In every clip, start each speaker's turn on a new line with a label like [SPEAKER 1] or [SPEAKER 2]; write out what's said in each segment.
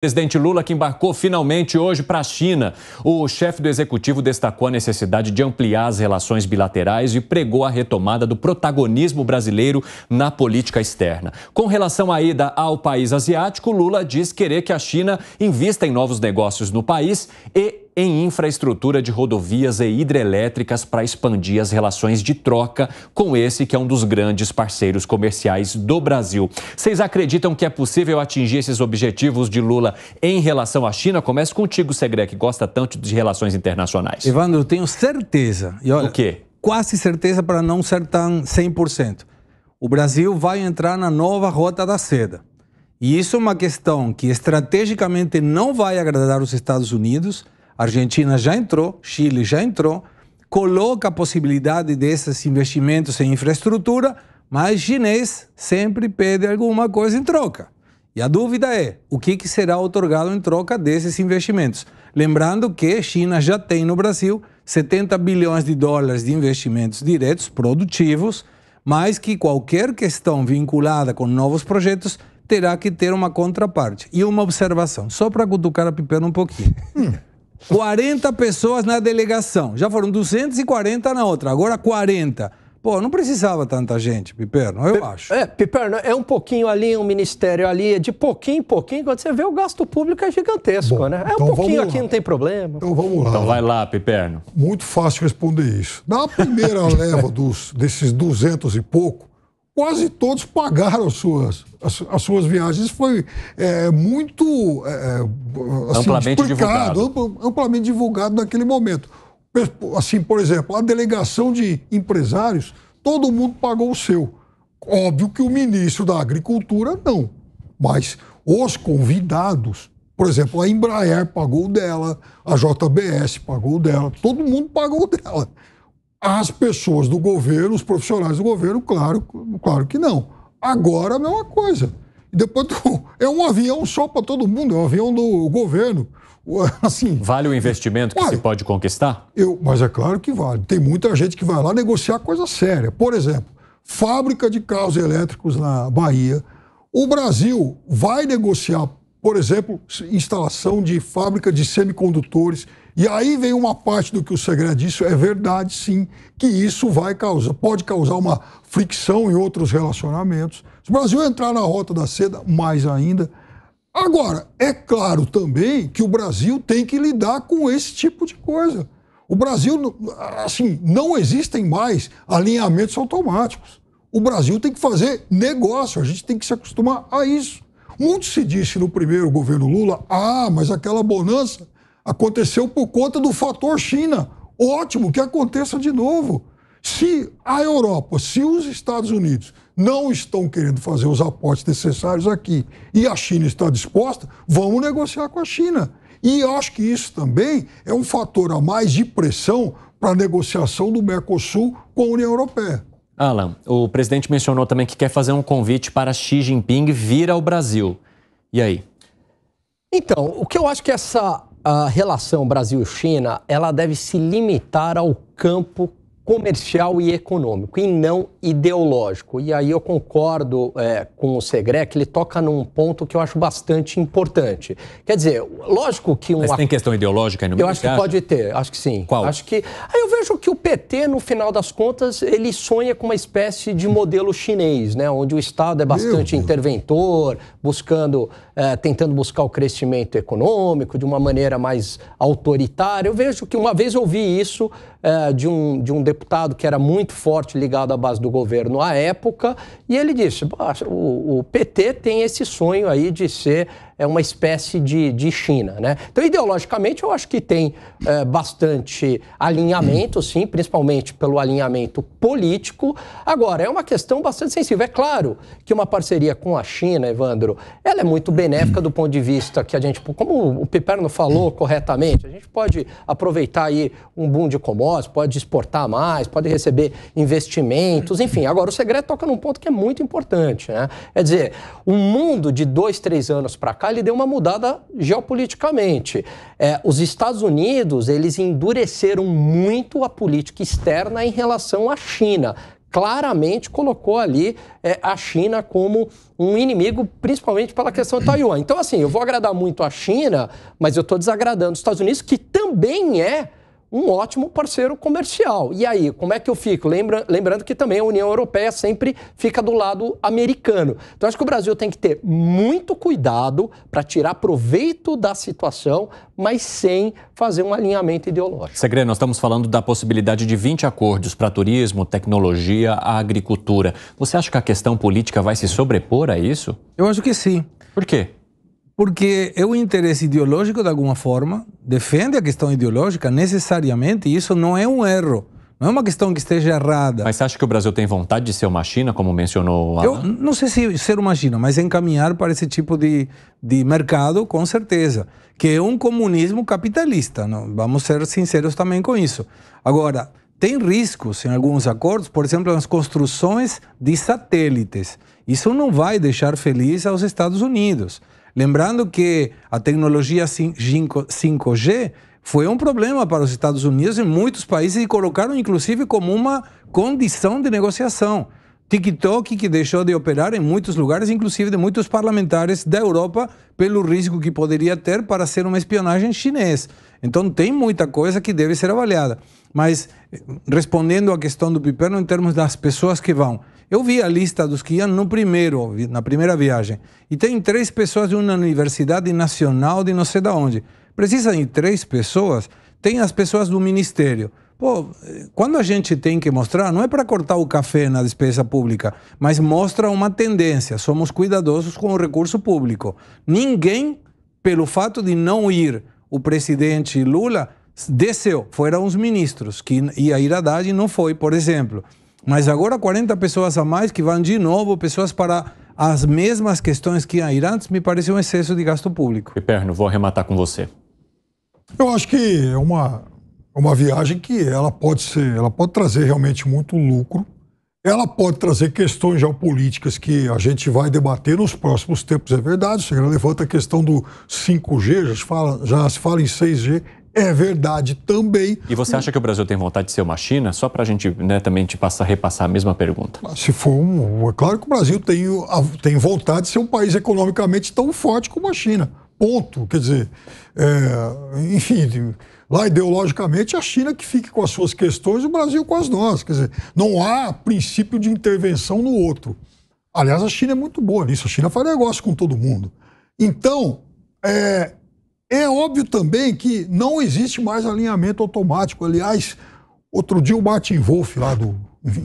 [SPEAKER 1] Presidente Lula, que embarcou finalmente hoje para a China. O chefe do executivo destacou a necessidade de ampliar as relações bilaterais e pregou a retomada do protagonismo brasileiro na política externa. Com relação à ida ao país asiático, Lula diz querer que a China invista em novos negócios no país e em infraestrutura de rodovias e hidrelétricas para expandir as relações de troca com esse que é um dos grandes parceiros comerciais do Brasil. Vocês acreditam que é possível atingir esses objetivos de Lula em relação à China? Começo contigo, Segré, que gosta tanto de relações internacionais.
[SPEAKER 2] Evandro, eu tenho certeza. E olha,
[SPEAKER 1] o quê?
[SPEAKER 2] Quase certeza, para não ser tão 100%. O Brasil vai entrar na nova Rota da Seda. E isso é uma questão que estrategicamente não vai agradar os Estados Unidos. A Argentina já entrou, Chile já entrou, coloca a possibilidade desses investimentos em infraestrutura, mas chinês sempre pede alguma coisa em troca. E a dúvida é, o que será otorgado em troca desses investimentos? Lembrando que a China já tem no Brasil 70 bilhões de dólares de investimentos diretos, produtivos, mas que qualquer questão vinculada com novos projetos terá que ter uma contraparte. E uma observação, só para cutucar a Piperno um pouquinho. 40 pessoas na delegação, já foram 240 na outra, agora 40. Pô, não precisava tanta gente, Piperno, eu acho.
[SPEAKER 3] Piperno, é um pouquinho ali, um ministério ali, de pouquinho em pouquinho, quando você vê o gasto público é gigantesco,
[SPEAKER 4] Bom,
[SPEAKER 3] né? É
[SPEAKER 4] então
[SPEAKER 3] um pouquinho aqui, não tem problema.
[SPEAKER 4] Então vamos lá.
[SPEAKER 1] Então vai lá, Piperno.
[SPEAKER 4] Muito fácil responder isso. Na primeira leva desses 200 e pouco, quase todos pagaram as suas viagens. Isso foi muito assim,
[SPEAKER 1] amplamente
[SPEAKER 4] amplamente divulgado naquele momento. Assim, por exemplo, a delegação de empresários, todo mundo pagou o seu. Óbvio que o ministro da Agricultura não, mas os convidados, por exemplo, a Embraer pagou o dela, a JBS pagou o dela, todo mundo pagou o dela. As pessoas do governo, os profissionais do governo, claro que não. Agora a mesma coisa. E depois é um avião só para todo mundo, é um avião do governo. Assim,
[SPEAKER 1] vale o investimento que se pode conquistar?
[SPEAKER 4] Mas é claro que vale. Tem muita gente que vai lá negociar coisa séria. Por exemplo, fábrica de carros elétricos na Bahia. O Brasil vai negociar, por exemplo, instalação de fábrica de semicondutores. E aí vem uma parte do que o Segré disse, é verdade sim, que isso pode causar uma fricção em outros relacionamentos. Se o Brasil entrar na Rota da Seda, mais ainda. Agora, é claro também que o Brasil tem que lidar com esse tipo de coisa. O Brasil, assim, não existem mais alinhamentos automáticos. O Brasil tem que fazer negócio, a gente tem que se acostumar a isso. Muito se disse no primeiro governo Lula, mas aquela bonança aconteceu por conta do fator China. Ótimo, que aconteça de novo. Se a Europa, se os Estados Unidos não estão querendo fazer os aportes necessários aqui e a China está disposta, vamos negociar com a China. E eu acho que isso também é um fator a mais de pressão para a negociação do Mercosul com a União Europeia.
[SPEAKER 1] Alan, o presidente mencionou também que quer fazer um convite para Xi Jinping vir ao Brasil. E aí?
[SPEAKER 3] Então, o que eu acho que a relação Brasil-China, ela deve se limitar ao campo comercial e econômico, e não ideológico. E aí eu concordo com o Segré, que ele toca num ponto que eu acho bastante importante. Quer dizer, lógico que...
[SPEAKER 1] Mas tem questão ideológica aí no meio?
[SPEAKER 3] Eu acho que pode ter, acho que sim.
[SPEAKER 1] Qual?
[SPEAKER 3] Aí eu vejo que o PT, no final das contas, ele sonha com uma espécie de modelo chinês, né? Onde o Estado é bastante interventor, tentando buscar o crescimento econômico de uma maneira mais autoritária. Eu vejo que uma vez eu ouvi isso de um deputado que era muito forte ligado à base do governo à época, e ele disse, o PT tem esse sonho aí de ser uma espécie de China, né? Então, ideologicamente, eu acho que tem bastante alinhamento, sim, principalmente pelo alinhamento político. Agora, é uma questão bastante sensível. É claro que uma parceria com a China, Evandro, ela é muito benéfica do ponto de vista que a gente, como o Piperno falou corretamente, a gente pode aproveitar aí um boom de commodities, pode exportar mais, pode receber investimentos, enfim. Agora, o Segré toca num ponto que é muito importante, né? Quer dizer, o mundo de 2, 3 anos para cá, ele deu uma mudada geopoliticamente. Os Estados Unidos, eles endureceram muito a política externa em relação à China. claramente colocou ali a China como um inimigo, principalmente pela questão de Taiwan. Então, assim, eu vou agradar muito a China, mas eu estou desagradando os Estados Unidos, que também é um ótimo parceiro comercial. E aí, como é que eu fico? Lembrando que também a União Europeia sempre fica do lado americano. Então, acho que o Brasil tem que ter muito cuidado para tirar proveito da situação, mas sem fazer um alinhamento ideológico.
[SPEAKER 1] Segredo, nós estamos falando da possibilidade de 20 acordos para turismo, tecnologia, agricultura. Você acha que a questão política vai se sobrepor a isso?
[SPEAKER 2] Eu acho que sim.
[SPEAKER 1] Por quê?
[SPEAKER 2] Porque é o interesse ideológico, de alguma forma, defende a questão ideológica necessariamente, e isso não é um erro. Não é uma questão que esteja errada.
[SPEAKER 1] Mas você acha que o Brasil tem vontade de ser uma China, como mencionou o Alan?
[SPEAKER 2] Eu não sei se ser uma China, mas encaminhar para esse tipo de mercado, com certeza. Que é um comunismo capitalista. Não? Vamos ser sinceros também com isso. Agora, tem riscos em alguns acordos, por exemplo, nas construções de satélites. Isso não vai deixar feliz aos Estados Unidos. Lembrando que a tecnologia 5G foi um problema para os Estados Unidos em muitos países e colocaram inclusive como uma condição de negociação. TikTok, que deixou de operar em muitos lugares, inclusive de muitos parlamentares da Europa, pelo risco que poderia ter para ser uma espionagem chinesa. Então tem muita coisa que deve ser avaliada. Mas respondendo à questão do Piperno em termos das pessoas que vão, eu vi a lista dos que iam na primeira viagem, e tem 3 pessoas de uma universidade nacional de não sei de onde. Precisa de 3 pessoas, tem as pessoas do ministério. Pô, quando a gente tem que mostrar, não é para cortar o café na despesa pública, mas mostra uma tendência, somos cuidadosos com o recurso público. Ninguém, pelo fato de não ir o presidente Lula, desceu, foram os ministros, que ia ir a Haddad e não foi, por exemplo. Mas agora 40 pessoas a mais que vão de novo, pessoas para as mesmas questões que iam ir antes, me parece um excesso de gasto público.
[SPEAKER 1] Piperno, vou arrematar com você.
[SPEAKER 4] Eu acho que é uma viagem que ela pode trazer realmente muito lucro. Ela pode trazer questões geopolíticas que a gente vai debater nos próximos tempos, é verdade. Você levanta a questão do 5G, já se fala em 6G. É verdade também.
[SPEAKER 1] E você acha que o Brasil tem vontade de ser uma China? Só para a gente também te repassar a mesma pergunta.
[SPEAKER 4] Se for é claro que o Brasil tem vontade de ser um país economicamente tão forte como a China. Ponto. Quer dizer, enfim, lá ideologicamente a China que fique com as suas questões e o Brasil com as nossas. Quer dizer, não há princípio de intervenção no outro. Aliás, a China é muito boa nisso. A China faz negócio com todo mundo. Então, é óbvio também que não existe mais alinhamento automático. Aliás, outro dia o Martin Wolf, lá do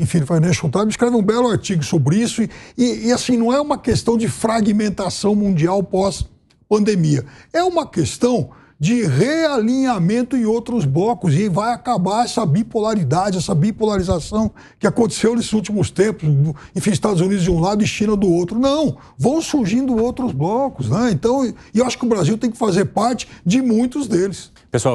[SPEAKER 4] Financial Times, escreve um belo artigo sobre isso. E assim, não é uma questão de fragmentação mundial pós-pandemia. É uma questão de realinhamento em outros blocos, e vai acabar essa bipolaridade, essa bipolarização que aconteceu nesses últimos tempos, enfim, Estados Unidos de um lado e China do outro. Não, vão surgindo outros blocos, né? Então, eu acho que o Brasil tem que fazer parte de muitos deles.
[SPEAKER 1] Pessoal,